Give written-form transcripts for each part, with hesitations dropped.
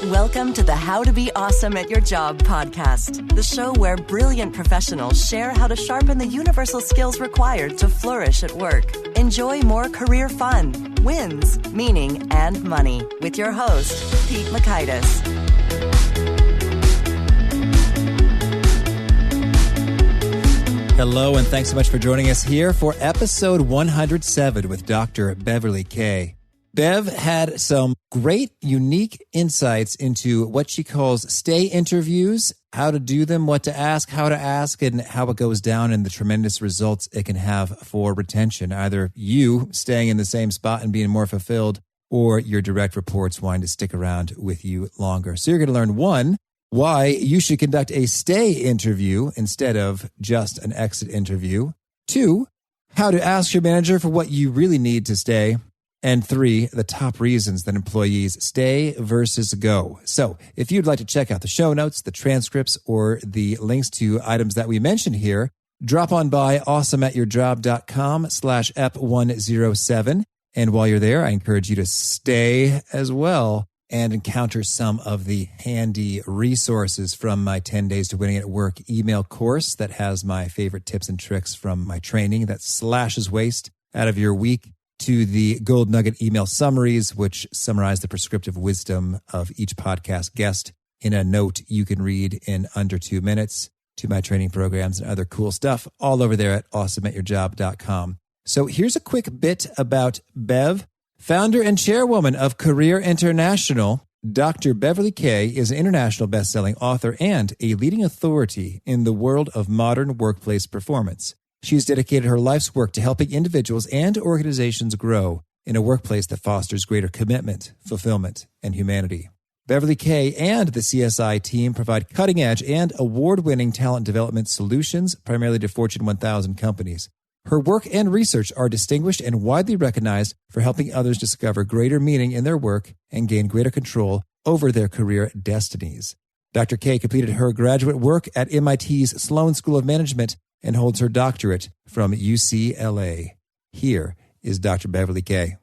Welcome to the How to Be Awesome at Your Job podcast, the show where brilliant professionals share how to sharpen the universal skills required to flourish at work. Enjoy more career fun, wins, meaning, and money with your host, Pete Makaitis. Hello, and thanks so much for joining us here for episode 107 with Dr. Beverly Kaye. Bev had some great, unique insights into what she calls stay interviews, how to do them, what to ask, how to ask, and how it goes down and the tremendous results it can have for retention. Either you staying in the same spot and being more fulfilled, or your direct reports wanting to stick around with you longer. So you're going to learn, one, why you should conduct a stay interview instead of just an exit interview. Two, how to ask your manager for what you really need to stay. And three, the top reasons that employees stay versus go. So if you'd like to check out the show notes, the transcripts, or the links to items that we mentioned here, drop on by awesomeatyourjob.com/ep107. And while you're there, I encourage you to stay as well and encounter some of the handy resources from my 10 Days to Winning at Work email course that has my favorite tips and tricks from my training that slashes waste out of your week, to the Gold Nugget email summaries, which summarize the prescriptive wisdom of each podcast guest in a note you can read in under 2 minutes, to my training programs and other cool stuff, all over there at awesomeatyourjob.com. So here's a quick bit about Bev. Founder and chairwoman of Career International, Dr. Beverly Kaye is an international best-selling author and a leading authority in the world of modern workplace performance. She's dedicated her life's work to helping individuals and organizations grow in a workplace that fosters greater commitment, fulfillment, and humanity. Beverly Kaye and the CSI team provide cutting-edge and award-winning talent development solutions, primarily to Fortune 1000 companies. Her work and research are distinguished and widely recognized for helping others discover greater meaning in their work and gain greater control over their career destinies. Dr. Kaye completed her graduate work at MIT's Sloan School of Management and holds her doctorate from UCLA. Here is Dr. Beverly Kaye.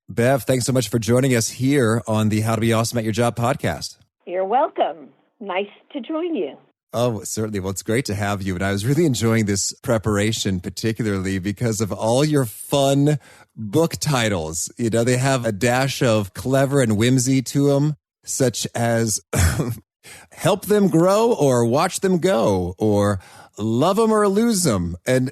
Bev, thanks so much for joining us here on the How to Be Awesome at Your Job podcast. You're welcome. Nice to join you. Oh, certainly. Well, it's great to have you. And I was really enjoying this preparation, particularly because of all your fun book titles. You know, they have a dash of clever and whimsy to them, such as Help Them Grow or Watch Them Go, or Love Them or Lose Them, and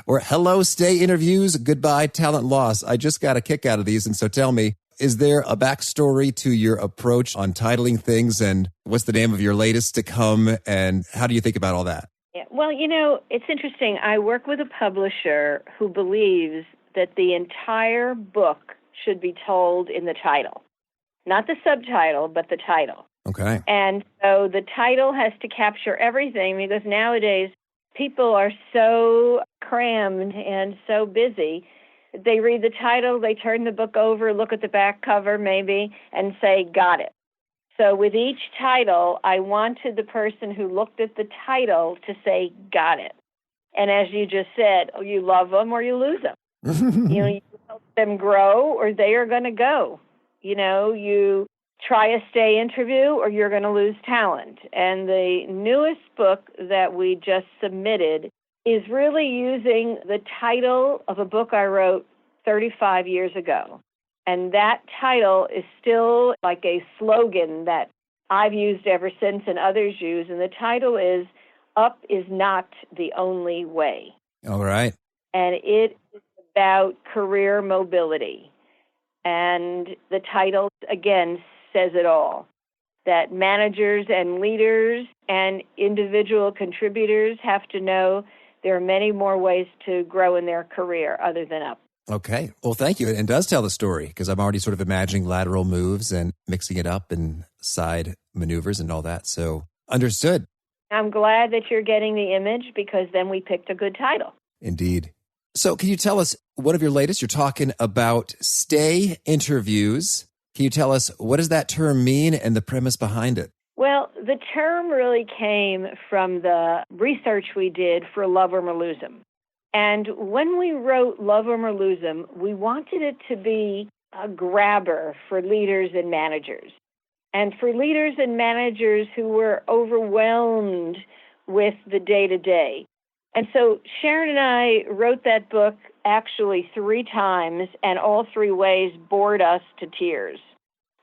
or Hello, Stay Interviews, Goodbye, Talent Loss. I just got a kick out of these. And so tell me, is there a backstory to your approach on titling things, and what's the name of your latest to come, and how do you think about all that? Yeah, well, you know, it's interesting. I work with a publisher who believes that the entire book should be told in the title. Not the subtitle, but the title. Okay. And so the title has to capture everything, because nowadays people are so crammed and so busy. They read the title, they turn the book over, look at the back cover maybe, and say, got it. So with each title, I wanted the person who looked at the title to say, got it. And as you just said, you love them or you lose them. You help them grow or they are going to go. You try a stay interview or you're going to lose talent. And the newest book that we just submitted is really using the title of a book I wrote 35 years ago. And that title is still like a slogan that I've used ever since and others use. And the title is Up is Not the Only Way. All right. And it is about career mobility. And the title, again, says it all, that managers and leaders and individual contributors have to know there are many more ways to grow in their career other than up. Okay. Well, thank you. It does tell the story, because I'm already sort of imagining lateral moves and mixing it up and side maneuvers and all that. So understood. I'm glad that you're getting the image, because then we picked a good title. Indeed. So can you tell us one of your latest? You're talking about stay interviews. Can you tell us, what does that term mean and the premise behind it? Well, the term really came from the research we did for Love 'Em or Lose 'Em. And when we wrote Love 'Em or Lose 'Em, we wanted it to be a grabber for leaders and managers. and for leaders and managers who were overwhelmed with the day-to-day. And so Sharon and I wrote that book actually 3 times, and all 3 ways bored us to tears.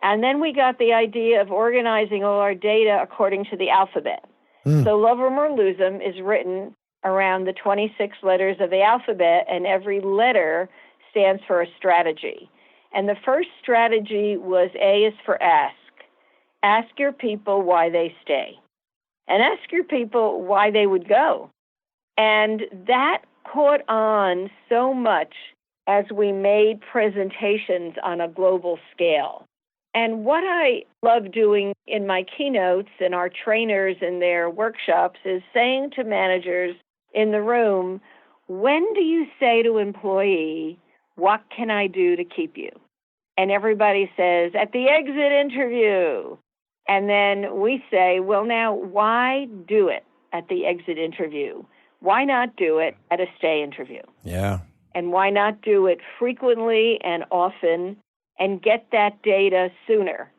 And then we got the idea of organizing all our data according to the alphabet. So Love 'Em or Lose 'Em is written around the 26 letters of the alphabet, and every letter stands for a strategy. And the first strategy was A is for ask. Ask your people why they stay. And ask your people why they would go. And that caught on so much as we made presentations on a global scale. And what I love doing in my keynotes and our trainers in their workshops is saying to managers in the room, when do you say to employee, what can I do to keep you? And everybody says, at the exit interview. And then we say, well, now, why do it at the exit interview? Why not do it at a stay interview? Yeah. And why not do it frequently and often and get that data sooner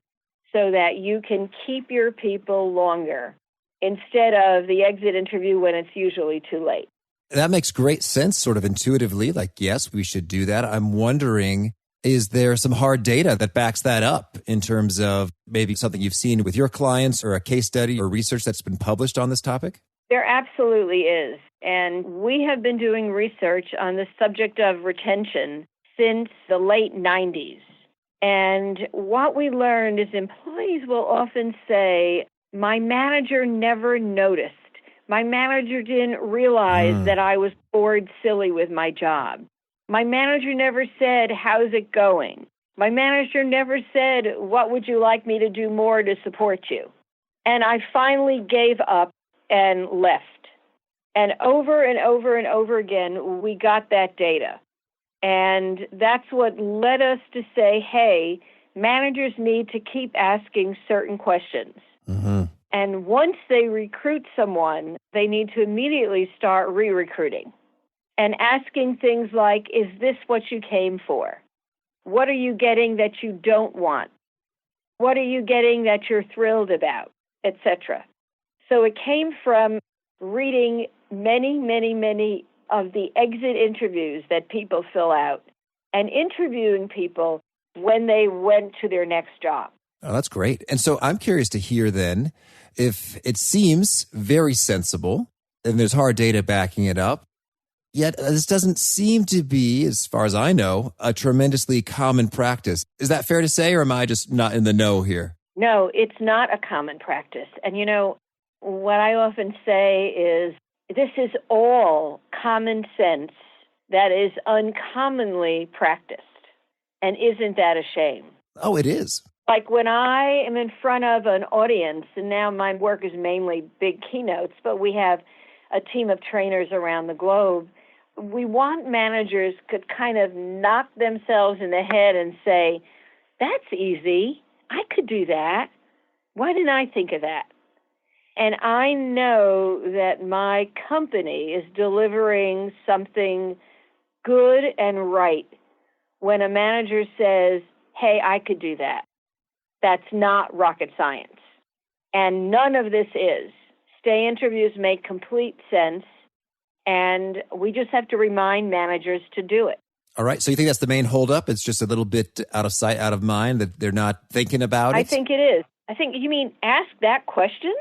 so that you can keep your people longer instead of the exit interview when it's usually too late? That makes great sense, sort of intuitively, like, yes, we should do that. I'm wondering, is there some hard data that backs that up in terms of maybe something you've seen with your clients or a case study or research that's been published on this topic? There absolutely is. And we have been doing research on the subject of retention since the late 90s. And what we learned is employees will often say, my manager never noticed. My manager didn't realize that I was bored silly with my job. My manager never said, how's it going? My manager never said, what would you like me to do more to support you? And I finally gave up and left. And over and over and over again, we got that data. And that's what led us to say, hey, managers need to keep asking certain questions. Mm-hmm. And once they recruit someone, they need to immediately start re-recruiting and asking things like, is this what you came for? What are you getting that you don't want? What are you getting that you're thrilled about, etc.? So it came from reading many, many, many of the exit interviews that people fill out and interviewing people when they went to their next job. Oh, that's great. And so I'm curious to hear then, if it seems very sensible and there's hard data backing it up, yet this doesn't seem to be, as far as I know, a tremendously common practice. Is that fair to say, or am I just not in the know here? No, it's not a common practice. And you know, what I often say is, this is all common sense that is uncommonly practiced. And isn't that a shame? Oh, it is. Like when I am in front of an audience, and now my work is mainly big keynotes, but we have a team of trainers around the globe, we want managers could kind of knock themselves in the head and say, that's easy. I could do that. Why didn't I think of that? And I know that my company is delivering something good and right when a manager says, hey, I could do that. That's not rocket science. And none of this is. Stay interviews make complete sense, and we just have to remind managers to do it. All right. So you think that's the main holdup? It's just a little bit out of sight, out of mind, that they're not thinking about it? I think it is. I think, you mean ask that question?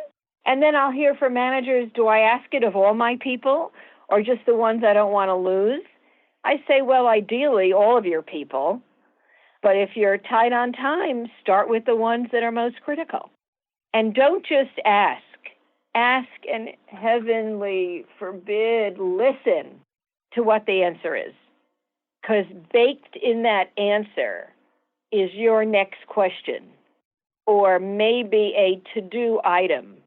And then I'll hear from managers, do I ask it of all my people or just the ones I don't want to lose? I say, well, ideally, all of your people. But if you're tight on time, start with the ones that are most critical. And don't just ask. Ask and, heavenly forbid, listen to what the answer is. Because baked in that answer is your next question, or maybe a to-do item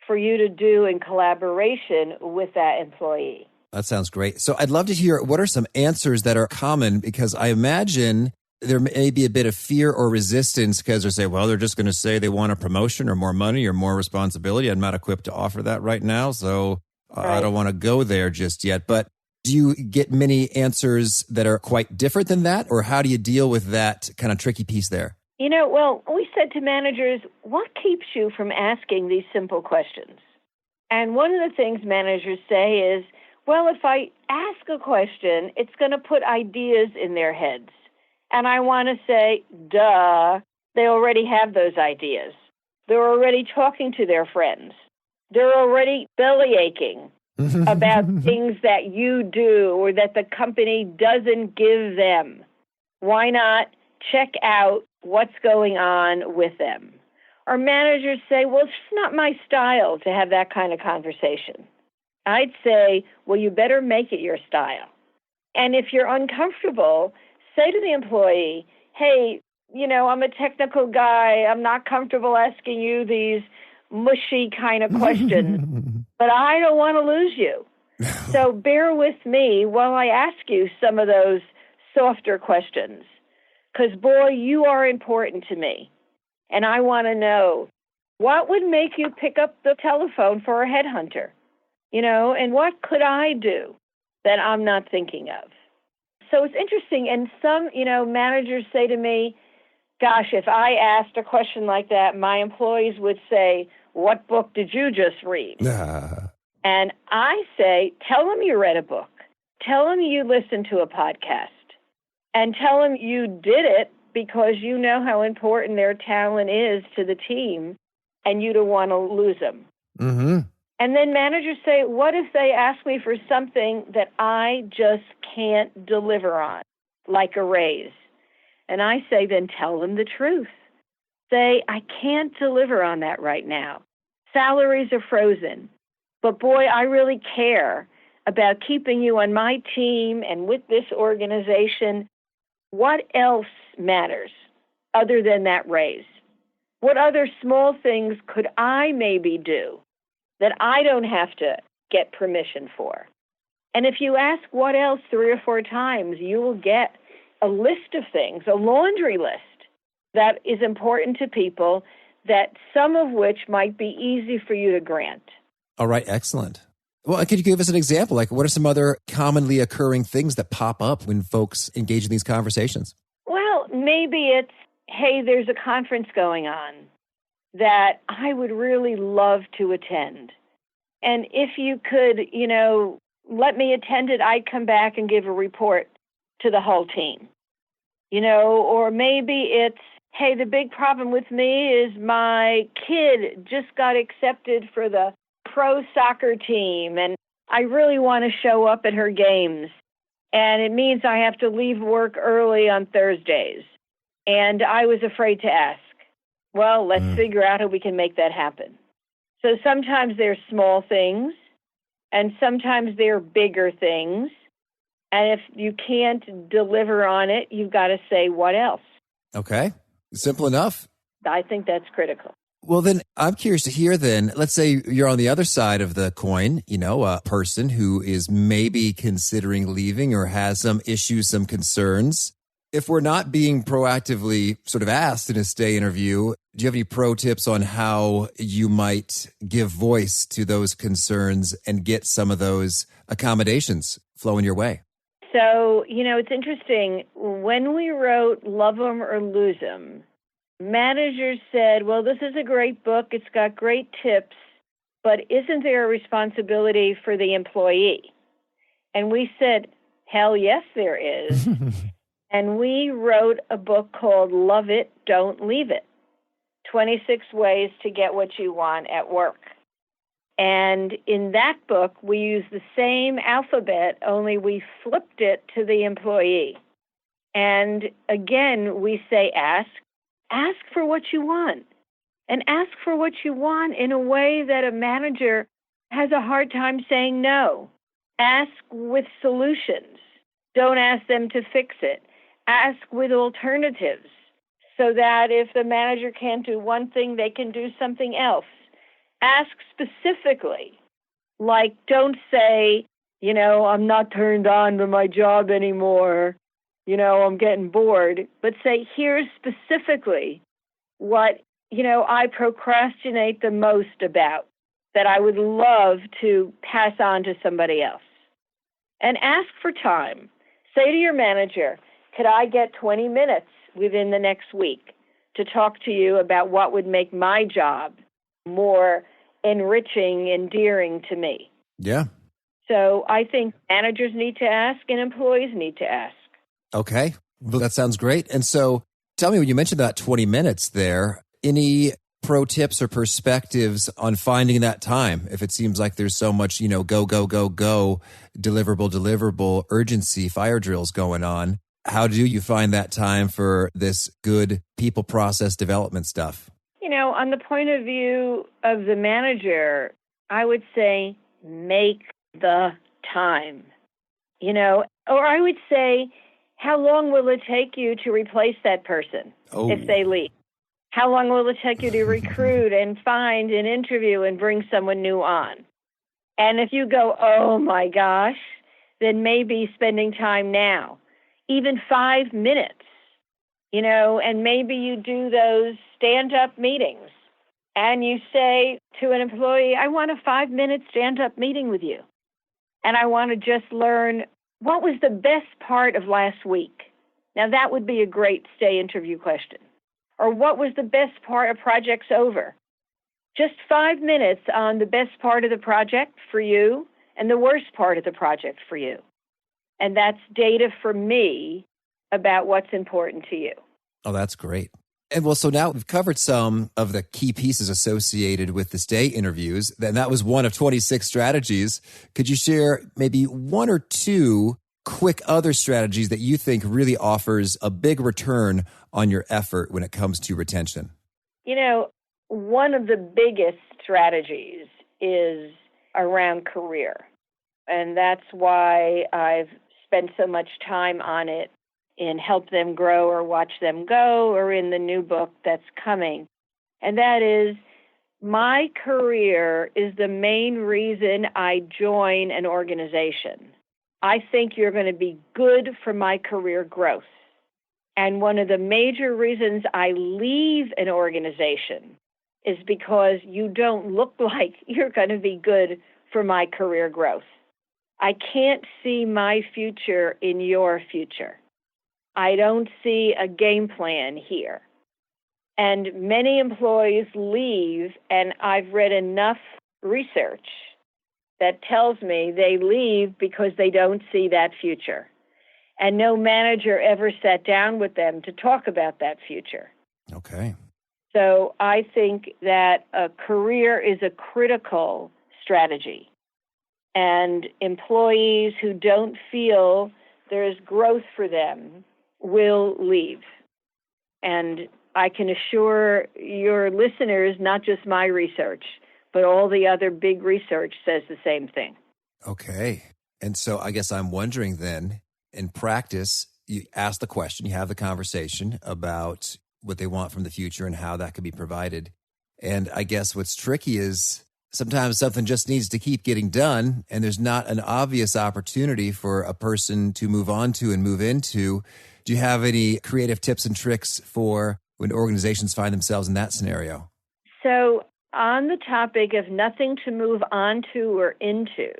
for you to do in collaboration with that employee. That sounds great. So I'd love to hear, what are some answers that are common? Because I imagine there may be a bit of fear or resistance because they say, well, they're just going to say they want a promotion or more money or more responsibility. I'm not equipped to offer that right now, so I don't want to go there just yet. But do you get many answers that are quite different than that? Or how do you deal with that kind of tricky piece there? Well, we said to managers, what keeps you from asking these simple questions? And one of the things managers say is, well, if I ask a question, it's going to put ideas in their heads. And I want to say, duh, they already have those ideas. They're already talking to their friends. They're already belly aching about things that you do or that the company doesn't give them. Why not check out what's going on with them? Or managers say, well, it's not my style to have that kind of conversation. I'd say, well, you better make it your style. And if you're uncomfortable, say to the employee, hey, I'm a technical guy. I'm not comfortable asking you these mushy kind of questions, but I don't want to lose you. So bear with me while I ask you some of those softer questions. Because, boy, you are important to me. And I want to know what would make you pick up the telephone for a headhunter, and what could I do that I'm not thinking of? So it's interesting. And some, managers say to me, gosh, if I asked a question like that, my employees would say, what book did you just read? And I say, tell them you read a book. Tell them you listened to a podcast. And tell them you did it because you know how important their talent is to the team and you don't want to lose them. Mm-hmm. And then managers say, what if they ask me for something that I just can't deliver on, like a raise? And I say, then tell them the truth. Say, I can't deliver on that right now. Salaries are frozen. But boy, I really care about keeping you on my team and with this organization. What else matters other than that raise? What other small things could I maybe do that I don't have to get permission for? And if you ask what else 3 or 4 times, you will get a list of things, a laundry list that is important to people, that some of which might be easy for you to grant. All right, excellent. Well, could you give us an example? Like, what are some other commonly occurring things that pop up when folks engage in these conversations? Well, maybe it's, hey, there's a conference going on that I would really love to attend. And if you could, let me attend it, I'd come back and give a report to the whole team. Or maybe it's, hey, the big problem with me is my kid just got accepted for the pro soccer team, and I really want to show up at her games. And it means I have to leave work early on Thursdays. And I was afraid to ask. Well, let's figure out how we can make that happen. So sometimes they're small things, and sometimes they're bigger things. And if you can't deliver on it, you've got to say, what else? Okay. Simple enough. I think that's critical. Well, then I'm curious to hear then, let's say you're on the other side of the coin, a person who is maybe considering leaving or has some issues, some concerns. If we're not being proactively sort of asked in a stay interview, do you have any pro tips on how you might give voice to those concerns and get some of those accommodations flowing your way? So, it's interesting. When we wrote Love 'Em or Lose 'Em, managers said, well, this is a great book. It's got great tips, but isn't there a responsibility for the employee? And we said, hell yes, there is. And we wrote a book called Love It, Don't Leave It, 26 Ways to Get What You Want at Work. And in that book, we used the same alphabet, only we flipped it to the employee. And again, we say ask for what you want. And ask for what you want in a way that a manager has a hard time saying no. Ask with solutions. Don't ask them to fix it. Ask with alternatives so that if the manager can't do one thing, they can do something else. Ask specifically. Like, don't say, I'm not turned on to my job anymore. I'm getting bored. But say, here's specifically what, I procrastinate the most about that I would love to pass on to somebody else. And ask for time. Say to your manager, could I get 20 minutes within the next week to talk to you about what would make my job more enriching, endearing to me. Yeah. So I think managers need to ask and employees need to ask. Okay. Well, that sounds great. And so tell me, when you mentioned that 20 minutes there, any pro tips or perspectives on finding that time? If it seems like there's so much, go, deliverable, urgency, fire drills going on, how do you find that time for this good people process development stuff? On the point of view of the manager, I would say make the time, or I would say, how long will it take you to replace that person if they leave? How long will it take you to recruit and find and interview and bring someone new on? And if you go, oh my gosh, then maybe spending time now, even 5 minutes, and maybe you do those stand-up meetings and you say to an employee, I want a 5-minute stand-up meeting with you. And I want to just learn what was the best part of last week. Now that would be a great stay interview question. Or what was the best part of project's over? Just 5 minutes on the best part of the project for you and the worst part of the project for you. And that's data for me about what's important to you. Oh, that's great. And well, so now we've covered some of the key pieces associated with the stay interviews, and that was one of 26 strategies. Could you share maybe one or two quick other strategies that you think really offers a big return on your effort when it comes to retention? One of the biggest strategies is around career. And that's why I've spent so much time on it in Help Them Grow or Watch Them Go or in the new book that's coming. And that is, my career is the main reason I join an organization. I think you're going to be good for my career growth. And one of the major reasons I leave an organization is because you don't look like you're going to be good for my career growth. I can't see my future in your future. I don't see a game plan here. And many employees leave, and I've read enough research that tells me they leave because they don't see that future. And no manager ever sat down with them to talk about that future. Okay. So I think that a career is a critical strategy. And employees who don't feel there's growth for them will leave. And I can assure your listeners, not just my research, but all the other big research says the same thing. Okay. And so I guess I'm wondering then, in practice, you ask the question, you have the conversation about what they want from the future and how that could be provided. And I guess what's tricky is sometimes something just needs to keep getting done, and there's not an obvious opportunity for a person to move on to and move into. Do you have any creative tips and tricks for when organizations find themselves in that scenario? So on the topic of nothing to move on to or into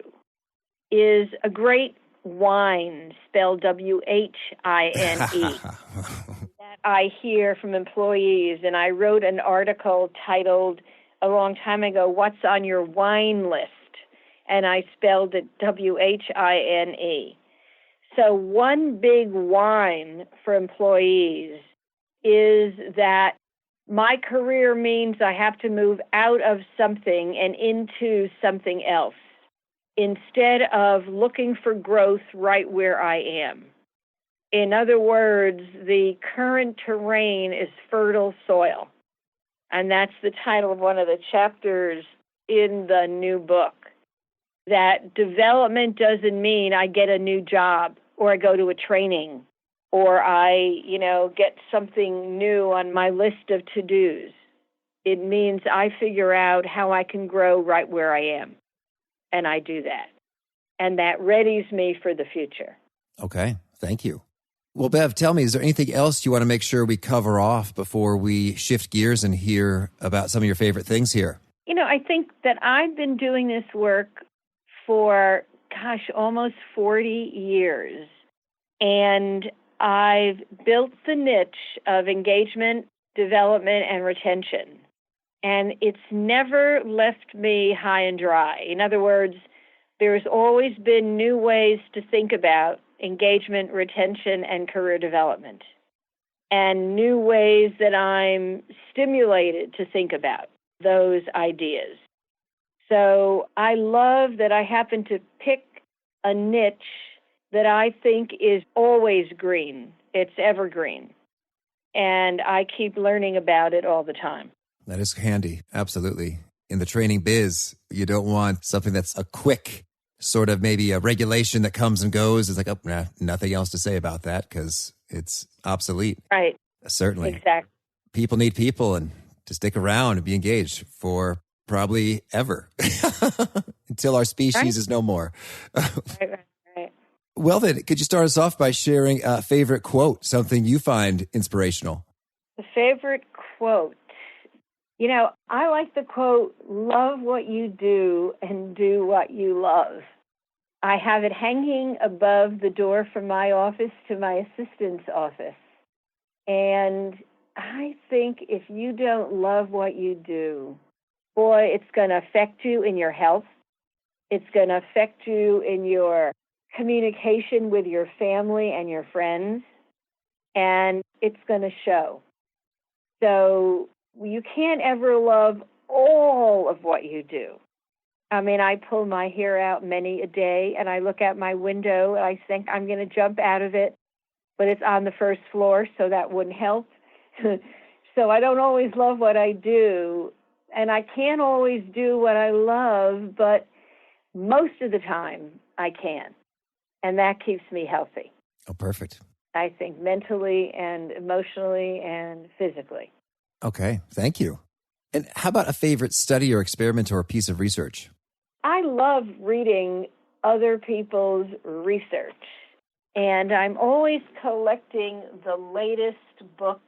is a great wine, spelled WHINE, that I hear from employees. And I wrote an article titled a long time ago, What's on Your Wine List? And I spelled it WHINE. So one big wine for employees is that my career means I have to move out of something and into something else, instead of looking for growth right where I am. In other words, the current terrain is fertile soil. And that's the title of one of the chapters in the new book. That development doesn't mean I get a new job or I go to a training or I, get something new on my list of to-dos. It means I figure out how I can grow right where I am. And I do that. And that readies me for the future. Okay, thank you. Well, Bev, tell me, is there anything else you want to make sure we cover off before we shift gears and hear about some of your favorite things here? I think that I've been doing this work for, almost 40 years. And I've built the niche of engagement development and retention. And it's never left me high and dry. In other words, there's always been new ways to think about engagement, retention, and career development, and new ways that I'm stimulated to think about those ideas. So I love that I happen to pick a niche that I think is always green. It's evergreen. And I keep learning about it all the time. That is handy. Absolutely. In the training biz, you don't want something that's a quick sort of maybe a regulation that comes and goes. It's like, oh, nah, nothing else to say about that because it's obsolete. Right. Certainly. Exactly. People need people and to stick around and be engaged for probably ever until our species is no more. Right. Well, then, could you start us off by sharing a favorite quote, something you find inspirational? The favorite quote. You know, I like the quote, love what you do and do what you love. I have it hanging above the door from my office to my assistant's office. And I think if you don't love what you do, boy, it's going to affect you in your health. It's going to affect you in your communication with your family and your friends. And it's going to show. So you can't ever love all of what you do. I mean, I pull my hair out many a day, and I look out my window, and I think I'm going to jump out of it, but it's on the first floor, so that wouldn't help. So I don't always love what I do, and I can't always do what I love, but most of the time I can, and that keeps me healthy. Oh, perfect. I think mentally and emotionally and physically. Okay, thank you. And how about a favorite study or experiment or piece of research? I love reading other people's research, and I'm always collecting the latest book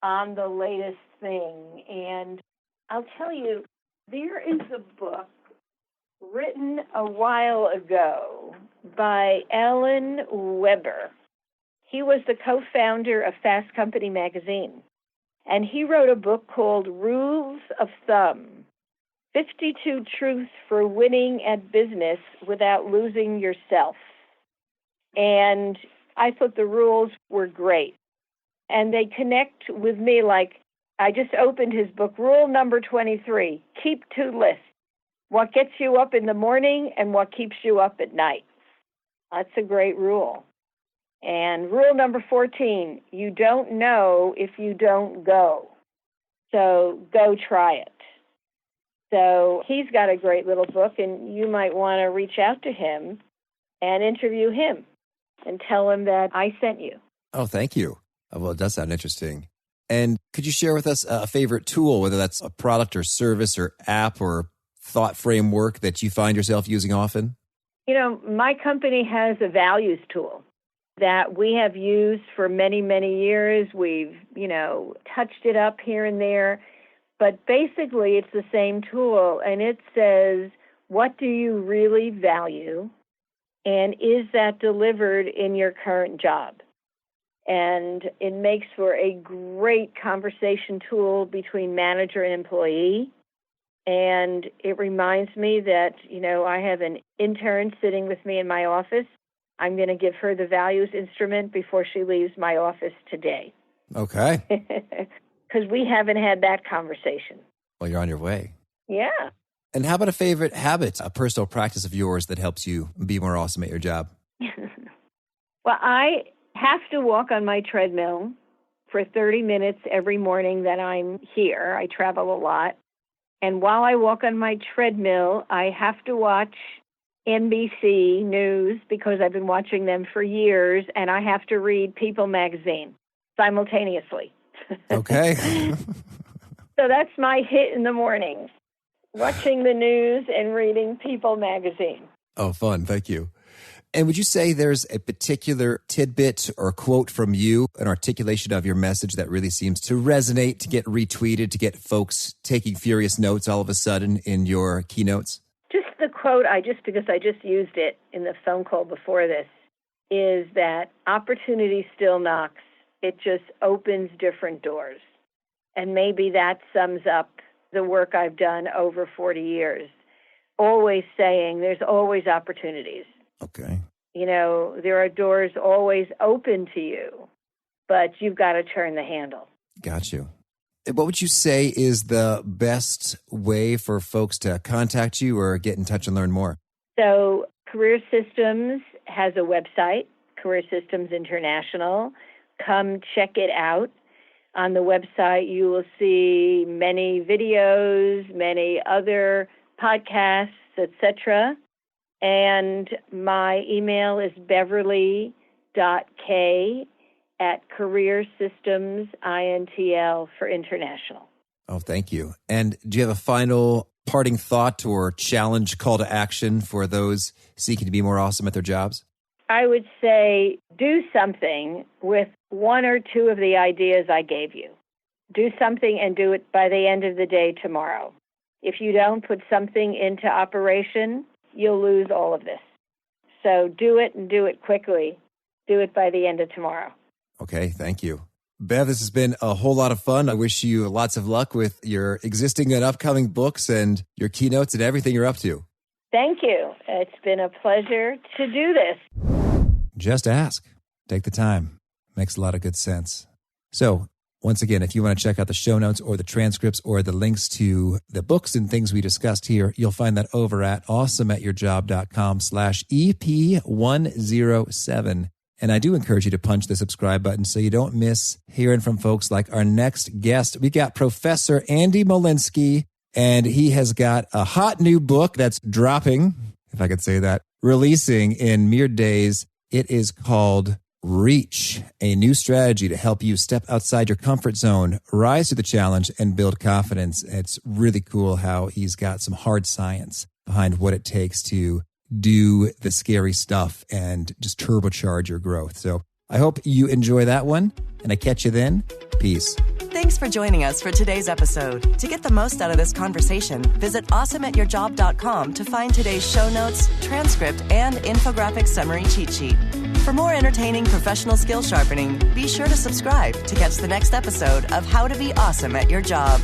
on the latest thing. And I'll tell you, there is a book written a while ago by Alan Weber. He was the co-founder of Fast Company magazine. And he wrote a book called Rules of Thumb, 52 Truths for Winning at Business Without Losing Yourself. And I thought the rules were great. And they connect with me like I just opened his book, Rule number 23, keep 2 lists. What gets you up in the morning and what keeps you up at night. That's a great rule. And rule number 14, you don't know if you don't go. So go try it. So he's got a great little book, and you might want to reach out to him and interview him and tell him that I sent you. Oh, thank you. Well, it does sound interesting. And could you share with us a favorite tool, whether that's a product or service or app or thought framework that you find yourself using often? You know, my company has a values tool that we have used for many, many years. We've, touched it up here and there. But basically, it's the same tool, and it says, what do you really value, and is that delivered in your current job? And it makes for a great conversation tool between manager and employee. And it reminds me that, I have an intern sitting with me in my office. I'm going to give her the values instrument before she leaves my office today. Okay. Because we haven't had that conversation. Well, you're on your way. Yeah. And how about a favorite habit, a personal practice of yours that helps you be more awesome at your job? Well, I have to walk on my treadmill for 30 minutes every morning that I'm here. I travel a lot. And while I walk on my treadmill, I have to watch NBC News because I've been watching them for years, and I have to read People magazine simultaneously. Okay. So that's my hit in the morning, watching the news and reading People magazine. Oh, fun. Thank you. And would you say there's a particular tidbit or quote from you, an articulation of your message that really seems to resonate, to get retweeted, to get folks taking furious notes all of a sudden in your keynotes? Just the quote, because I just used it in the phone call before this, is that opportunity still knocks. It just opens different doors. And maybe that sums up the work I've done over 40 years. Always saying there's always opportunities. Okay. You know, there are doors always open to you, but you've got to turn the handle. Got you. What would you say is the best way for folks to contact you or get in touch and learn more? So Career Systems has a website, Career Systems International. Come check it out. On the website, you will see many videos, many other podcasts, etc. And my email is beverly.kaye@careersystemsintl for international. Oh, thank you. And do you have a final parting thought or challenge call to action for those seeking to be more awesome at their jobs? I would say do something with one or two of the ideas I gave you. Do something and do it by the end of the day tomorrow. If you don't put something into operation, you'll lose all of this. So do it and do it quickly. Do it by the end of tomorrow. Okay, thank you. Bev, this has been a whole lot of fun. I wish you lots of luck with your existing and upcoming books and your keynotes and everything you're up to. Thank you. It's been a pleasure to do this. Just ask. Take the time. Makes a lot of good sense. So, once again, if you want to check out the show notes or the transcripts or the links to the books and things we discussed here, you'll find that over at awesomeatyourjob.com/EP107. And I do encourage you to punch the subscribe button so you don't miss hearing from folks like our next guest. We got Professor Andy Molinsky, and he has got a hot new book that's dropping, if I could say that, releasing in mere days. It is called Reach, a new strategy to help you step outside your comfort zone, rise to the challenge, and build confidence. It's really cool how he's got some hard science behind what it takes to do the scary stuff and just turbocharge your growth. So I hope you enjoy that one, and I catch you then. Peace. Thanks for joining us for today's episode. To get the most out of this conversation, visit awesomeatyourjob.com to find today's show notes, transcript, and infographic summary cheat sheet. For more entertaining professional skill sharpening, be sure to subscribe to catch the next episode of How to Be Awesome at Your Job.